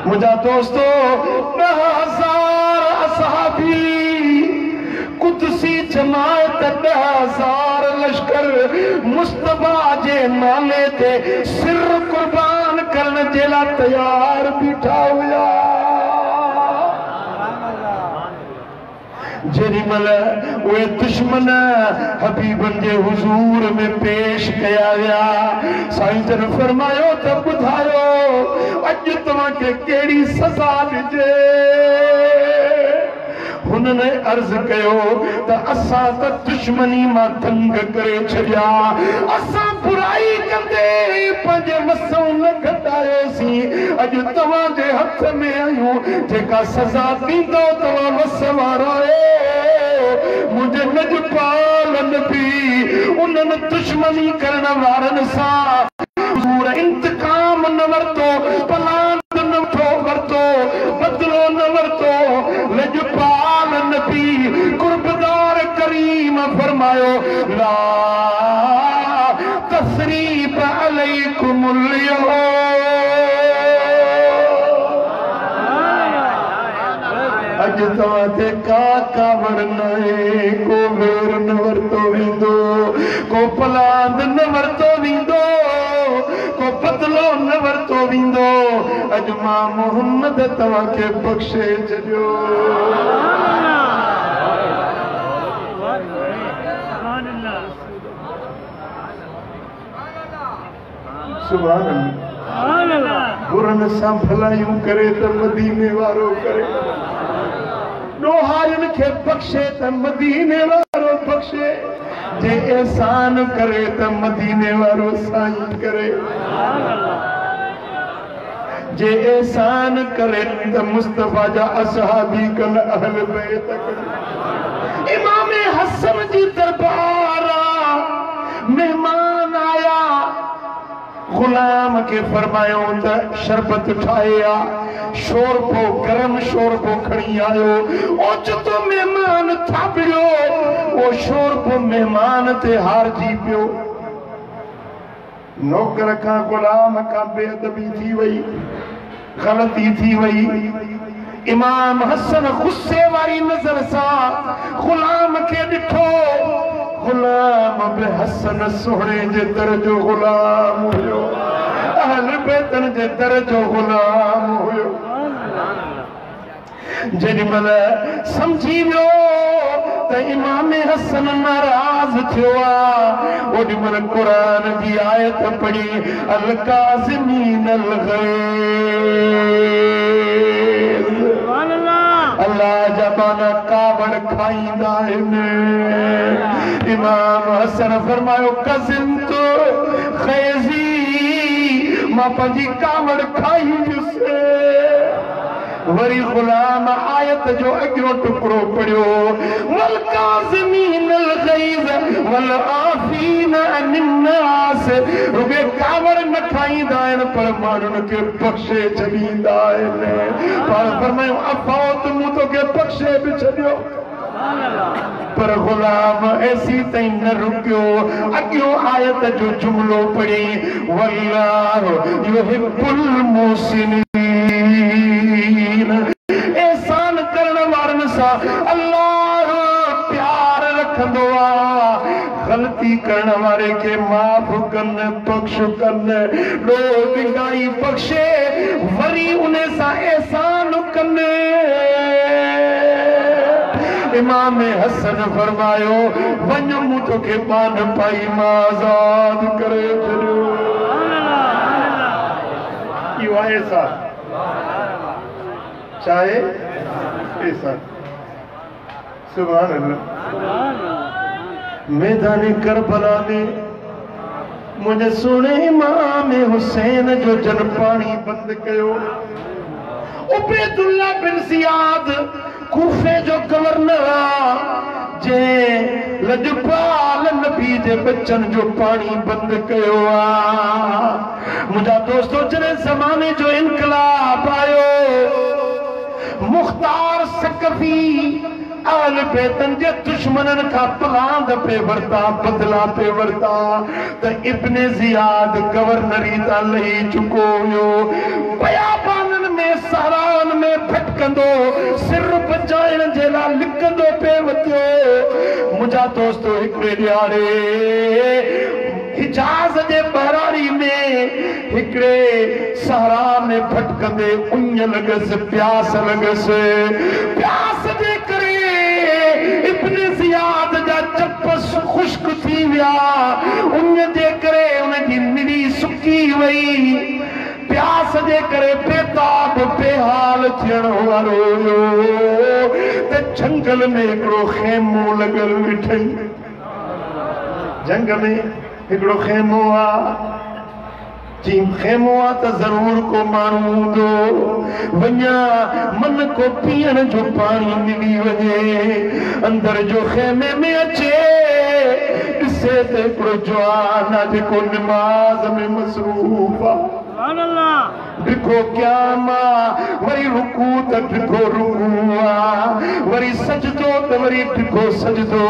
مجھا دوستو 10,000 اصحابی قدسی جماعت 10,000 لشکر مصطفیٰ جے نالے تے سر قربان کرن جیلا تیار بیٹھا ہویا جیری ملے وہ دشمن حبیبن جے حضور میں پیش کیا گیا سائنسن فرمایو تب بتھایو اج تمہاں کے کیڑی سزا دیجے انہوں نے عرض کہو تا اساں تا دشمنی ماں دنگ کرے چھڑیا اساں برائی کردے پنجے مسوں نہ گھٹائے سی اج تمہاں دے ہتھ میں آئیوں جے کا سزا دیندو تمہاں مسوارائے مجھے نجپال نبی انہوں نے دشمنی کرنا وارن سا حضور انتقام نورتو پلاند نورتو ورتو بدلو نورتو لجپال نبی قربدار کریم فرمایو لا تثریب علیکم اليوم اج تواتے کا ورنائے کو ویر نورتو ویندو کو پلاند نورتو ویندو کو بدلو نورتو ویندو اج ماں محمد تواکے بخشے چلیو سبحان اللہ برن سا بھلائیوں کرے تا مدینے وارو کرے نوحائن کے بخشے تا مدینے وارو بخشے جے احسان کرے تا مدینے وارو سائن کرے جے احسان کرے تا مصطفیٰ جا اصحابی کن اہل بیت کرے امام حسن جی دربارا مہمان آیا غلام غلام کے فرمایوں تا شربت اٹھائیا شوربو گرم شوربو کھڑی آئیو او جتو مہمان تھا پیو او شوربو مہمان تے ہار جی پیو نوکر کا غلام کا بے ادبی تھی وئی غلطی تھی وئی امام حسن غصے والی نظر سا غلام کے ڈٹھو غلام اب حسن سوڑے جے درجو غلام ہوئیو اہل بیتن جے درجو غلام ہوئیو جنی ملے سمجھی لو تا امام حسن ناراض تھوا اوڈی ملے قرآن دی آیت پڑھی القاسمین الغیظ اللہ جبانا کابڑ کھائیں دائنے امام حسن فرمائیو قسم تو خیزی ماں پنجی کابڑ کھائیں جسے وری غلام آیت جو اگرو ٹکرو پڑیو والقاسمین الغیظ والعافین عن الناس ربے کابڑ نکھائیں دائن پر مانن کے بخشے چلیں دائن پر فرمائیو افاوت موتو کے بخشے بچھلیو پر غلام ایسی تین نہ رکیو اگیو آیت جو جملو پڑی واللہ یحب المحسنین احسان کرنا مارن سا اللہ پیار رکھ دعا غلطی کرنا مارے کے معاف کرنے بخش کرنے لوگ دنگائی بخشے وری انہیں سا احسان کرنے امام حسن فرمایو ونجمو تو کے بان پائی مازاد کرے چلو یہ ایسا چاہے ایسا سبحان اللہ میدان کربلا میں مجھے سنے امام حسین جو جن پانی بند کیو عبید اللہ بن زیاد کوفے جو گورنر جے لجپال نبی دے بچن جو پانی بند کیو مجھا دوستو جنے زمانے جو انقلاب آئیو مختار سقفی آل بیتن جے دشمنن کا پلاند پہ ورتا بدلا پہ ورتا تا ابن زیاد گورنری تا لہی چکو یو بیابانن میں سہران میں پھٹکندو سر بجائن جیلا لکندو پہ وطیو مجھا دوستو ہکڑے دیارے حجاز دے بہراری میں ہکڑے سہرا میں پھٹکندے انج لگس پیاس لگس پیاس دے کرے ابن زیاد جا چپس خشک تھی ویا انج دے کرے انہیں دی ملی سکی وئی پیاس دے کرے بیتاب بے حال تھیڑ ہوا رویو تے جنگل میں اکڑو خیمو لگل بٹھیں جنگل میں اکڑو خیمو جیم خیمو تا ضرور کو مانو دو ونیا من کو پین جو پانی ملی وجے اندر جو خیمے میں اچھے اسے تے اکڑو جوانا جکو نماز میں مصروفا ڈکھو قیامہ وری رکوع تا ڈکھو رکوع وری سجدو تا وری ڈکھو سجدو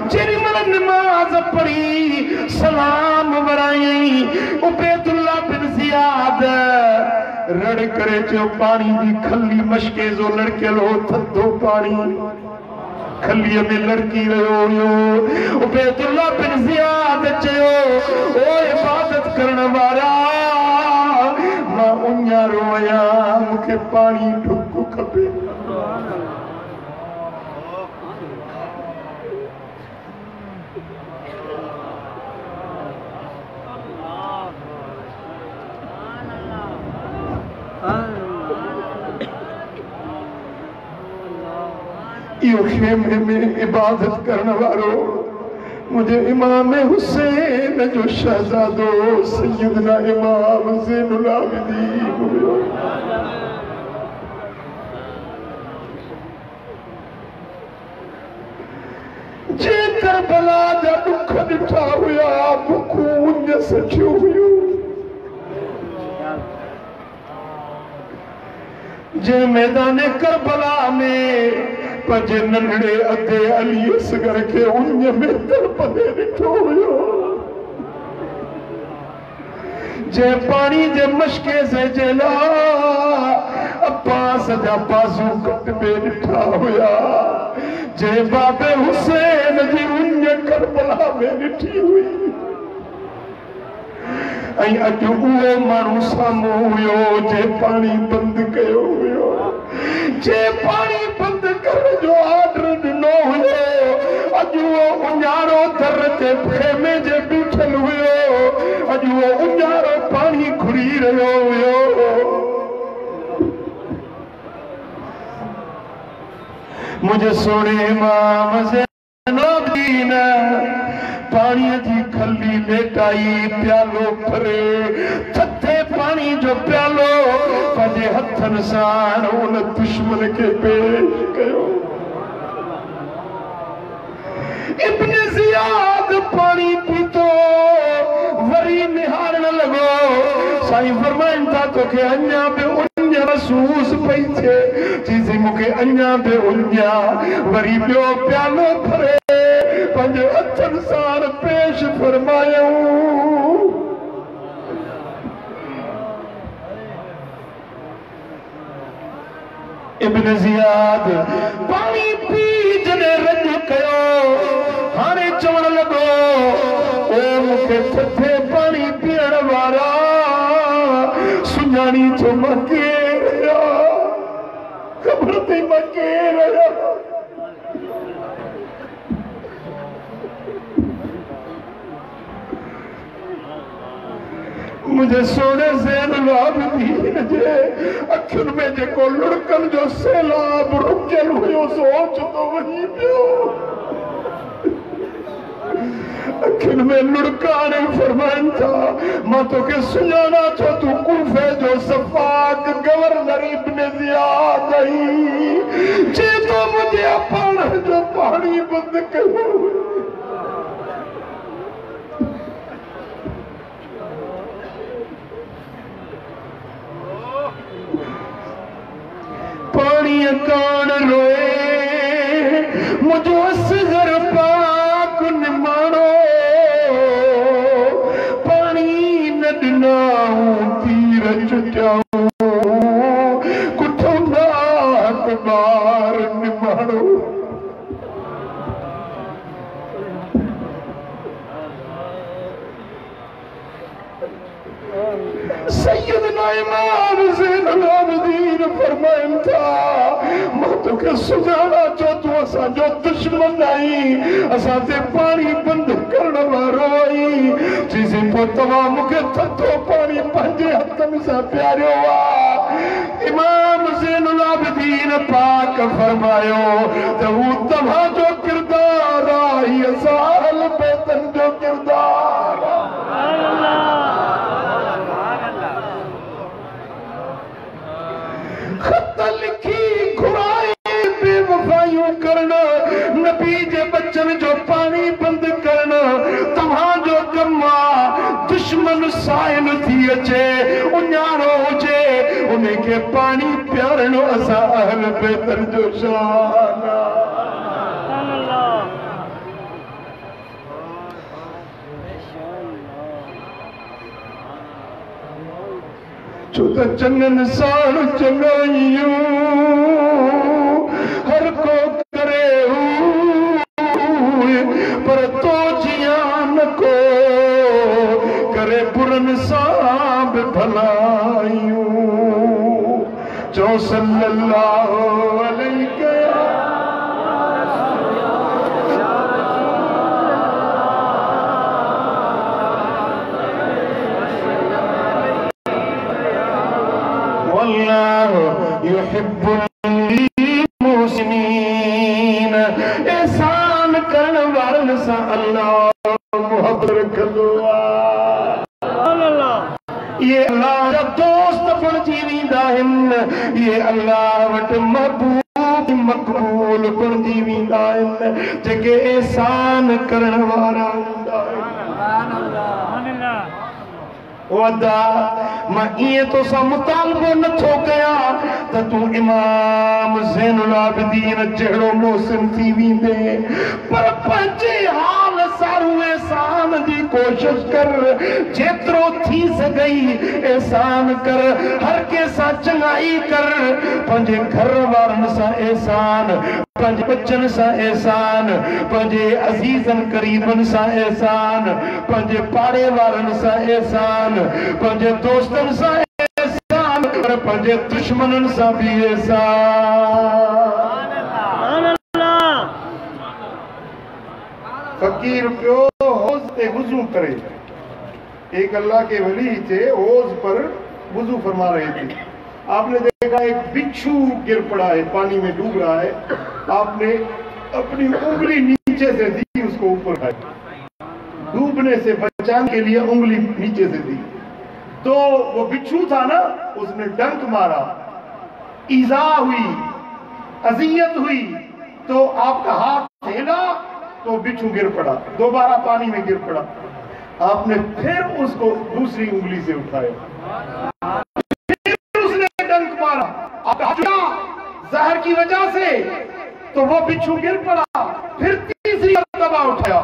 جیری من نماز پڑھی سلام ورائی عبید اللہ بن زیاد رڑ کرے جو پانی دی کھلی مشکے زو لڑکے لو تھدو پانی کھلی میں لڑکی رہو یو عبید اللہ بن زیاد چیو او عبادت کرنا بارا ماں انیا رویا مکے پانی ٹھکو کھپے یہ خیمے میں عبادت کرنا وارو مجھے امام حسین جو شہزادو سیدنا امام زین العابدین ہوئے جے کربلا جا دکھ ڈٹھا ہویا بکون جیسے چھو ہوئے جے میدان کربلا میں پجے ننڑے ادھے علی اصغر کے انج میں تڑپدے ڈٹھو ہوئے جے پانی جے مشکے سے جلا اپاس جا بازو کٹ میں ڈٹھا ہویا جے باب حسین جی انج کربلا میں ڈٹھی ہوئی ائی اجو اوہ مانو سامو ہوئیو جے پانی بند کیو ہوئیو جے پانی بند کر جو آڈر ڈنو ہوئیو اجو وہ انجارو در تے خیمے جے بیٹھل ہوئیو اجو وہ انجارو پانی کھڑی رہو ہوئیو مجھے سوڑے امام زین العابدین پانی جی کھلی لیٹائی پیالو پھرے تھتے پانی جو پیالو پجے ہتھن سان ان دشمن کے پیش کیو ابن زیاد پانی پیتو وری نہارن لگو سائیں فرمائن تھا تو کہ انجا بے انجا محسوس پئی تھے چیزیں مکے انجا بے انجا وری بیو پیالو پھرے پنجے ہتھن سان پیش فرمائیوں ابن زیاد پانی پی جنے رنج کیو ہانے چون لگو اے مکے تھتے پانی پیڑ وارا سنجانی تو مکے رہا خبر تی مکے رہا مجھے سونے زین العابدین جے اکھن میں جے کو لڑکن جو سیلاب رکل ہوئیو سوچ تو وہی پیو اکھن میں لڑکانے فرمائن تھا ماں تو کہ سنجانا چھو تو کوفے جو صفاق گورنر ابن زیاد آئی جے تو مجھے اپانا جو پانی بند کرو پانی کان روئے مجھو اصغر پاک نمانو پانی ندناؤں تیر چٹیاؤں کٹھو ناک بار نمانو سیدنا امام زین العابدین فرمائن تھا مہتو کے سجانا جو تو اسا جو دشمن آئی اسا سے پانی بند کرنا وارو آئی چیزیں پو تمام کے تھتو پانی پنجے ہتن سا پیارے ہوا امام زین العابدین پاک فرمائیو تو وہ تمہا جو کردار آئی اسا اہل بیتن جو کردار خط لکھی گھرائے بے وفائیوں کرنا نبی جے بچن جو پانی بند کرنا تمہاں جو کما دشمن سائل تھی اچے انیارو جے انہیں کے پانی پیارنو اسا اہل بیتر جو شانا چھوٹا چنگن سان چنگائیوں ہر کو کرے ہوئے پر تو جیان کو کرے برن ساب بھلائیوں جو صلی اللہ علیہ واللہ یحب المحسنین احسان کرن والن سا اللہ محبت رکھلوا یہ اللہ جب دوست پر جیوی دائن یہ اللہ وٹ محبوب مقبول پر جیوی دائن جگہ احسان کرن والا دائن ودا میں یہ تو سا مطالبہ نہ تھو گیا تا تو امام زین العابدین جہڑو محسن تھی بھی دے پر پنجے حال سارو احسان دی کوشش کر جترو تھی سگئی احسان کر ہر کے ساتھ چنگائی کر پنجے گھر وارن سا احسان پنج بچن سا احسان پنجے عزیزن قریبن سا احسان پنجے پاڑے وارن سا احسان پنجے دوستن سا احسان اور پنجے دشمنن سا بھی احسان فقیر پیو حوض تے وضو کرے ایک اللہ کے ولی تھے حوض پر وضو فرما رہے تھے آپ نے دیکھا ایک بچھو گر پڑا ہے پانی میں ڈوب رہا ہے آپ نے اپنی انگلی نیچے سے دی اس کو اوپر کھائی ڈوبنے سے بچانے کے لیے انگلی نیچے سے دی تو وہ بچھو تھا نا اس نے ڈنک مارا ایذا ہوئی اذیت ہوئی تو آپ کا ہاتھ ہلا تو بچھو گر پڑا دوبارہ پانی میں گر پڑا آپ نے پھر اس کو دوسری انگلی سے اٹھایا زہر کی وجہ سے تو وہ بچھو گر پڑا پھر تیسری مرتبہ اٹھایا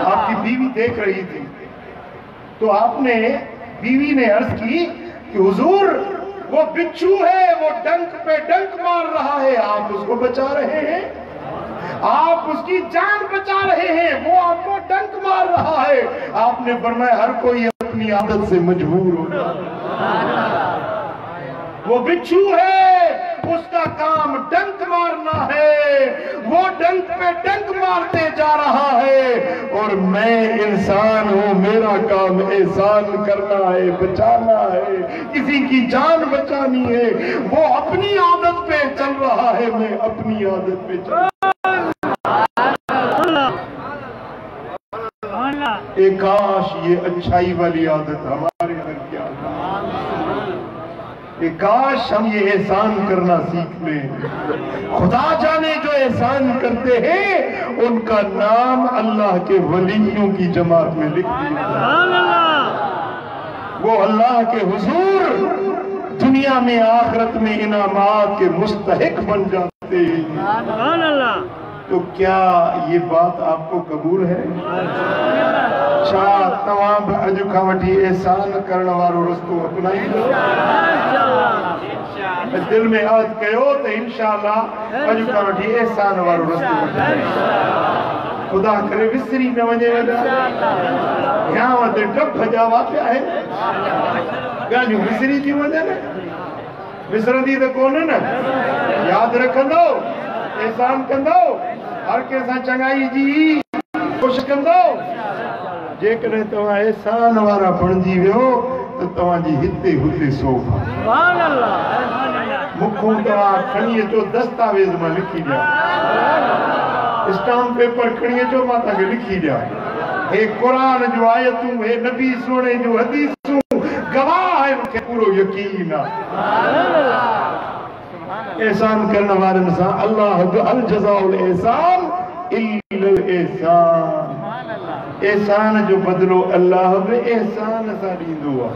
آپ کی بیوی دیکھ رہی تھی تو آپ نے بیوی نے عرض کی کہ حضور وہ بچھو ہے وہ ڈنک پہ ڈنک مار رہا ہے آپ اس کو بچا رہے ہیں آپ اس کی جان بچا رہے ہیں وہ آپ کو ڈنک مار رہا ہے آپ نے فرمایا ہر کوئی اپنی عادت سے مجبور ہوگا وہ بچھو ہے اس کا کام ڈنک مارنا ہے وہ ڈنک پہ ڈنک مارتے جا رہا ہے اور میں انسان ہوں میرا کام احسان کرنا ہے بچانا ہے کسی کی جان بچانی ہے وہ اپنی عادت پہ چل رہا ہے میں اپنی عادت پہ چل ایک کاش یہ اچھائی والی عادت ہمارے اندر کیا کاش ہم یہ احسان کرنا سیکھ لیں خدا جانے جو احسان کرتے ہیں ان کا نام اللہ کے ولیوں کی جماعت میں لکھ دیا وہ اللہ کے حضور دنیا میں آخرت میں انعامات کے مستحق بن جاتے ہیں تو کیا یہ بات آپ کو قبول ہے شاہ تمام اجو کا وٹھی احسان کرنا وارو رستو اپنائی دل میں عہد کہو تو انشاءاللہ اجو کا وٹھی احسان وارو رستو اپنائی خدا کرے وسری میں وجہ وجہ یہاں وجہ ٹپ بھجا واقعہ ہے گانیو وسری تھی وجہ نا وسر دی تو کون ہے نا یاد رکھن دو احسان کن دو ہر کیسا چنگائی جی کوشش کن دو جے کرے تو احسان وارا پڑھنجی ویو تو توہاں جی ہتے ہوتے سوفا سبحان اللہ مکھوں تو کھڑیے جو دستاویز میں لکھی جا اسٹامپ پیپر کھڑیے جو ماتا کے لکھی جا اے قرآن جو آیتوں اے نبی سونے جو حدیثوں گواہ ہے کہ پورو یقین احسان کرنا والے انسان اللہ الجزاء الاحسان الا الاحسان احسان جو بدلو اللہ بے احسان سا دیندو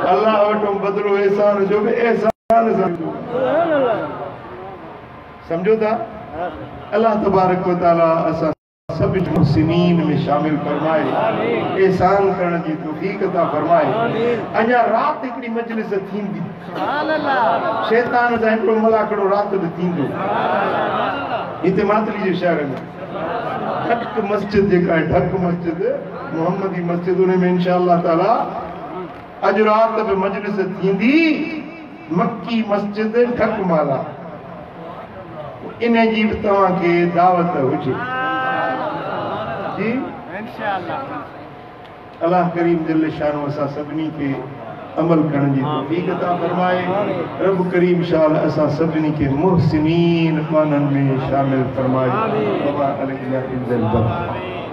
اللہ وٹوں بدلو احسان جو بے احسان سا دیندو سمجھو تھا اللہ تبارک و تعالیٰ اسا سب محسنین میں شامل فرمائے احسان کرنے کی توفیق عطا فرمائے انجا رات اکڑی مجلس تھین دی شیطان جائیں کرو ملاکڑو رات تھین دو اتمات لیجئے شہر میں ڈھک مسجد دیکھا ہے ڈھک مسجد محمدی مسجد انہیں میں انشاءاللہ تعالیٰ اج رات پہ مجلس تھین دی مکی مسجد ڈھک مالا انہیں جیب تمہاں کے دعوت ہوجے جی انشاءاللہ اللہ کریم جل شان وسا سبنی کے عمل کرنے جی توفیق عطا فرمائے رب کریم شاء اسا سبنی کے محسنین مانن میں شامل فرمائے وما علینا الا البلاغ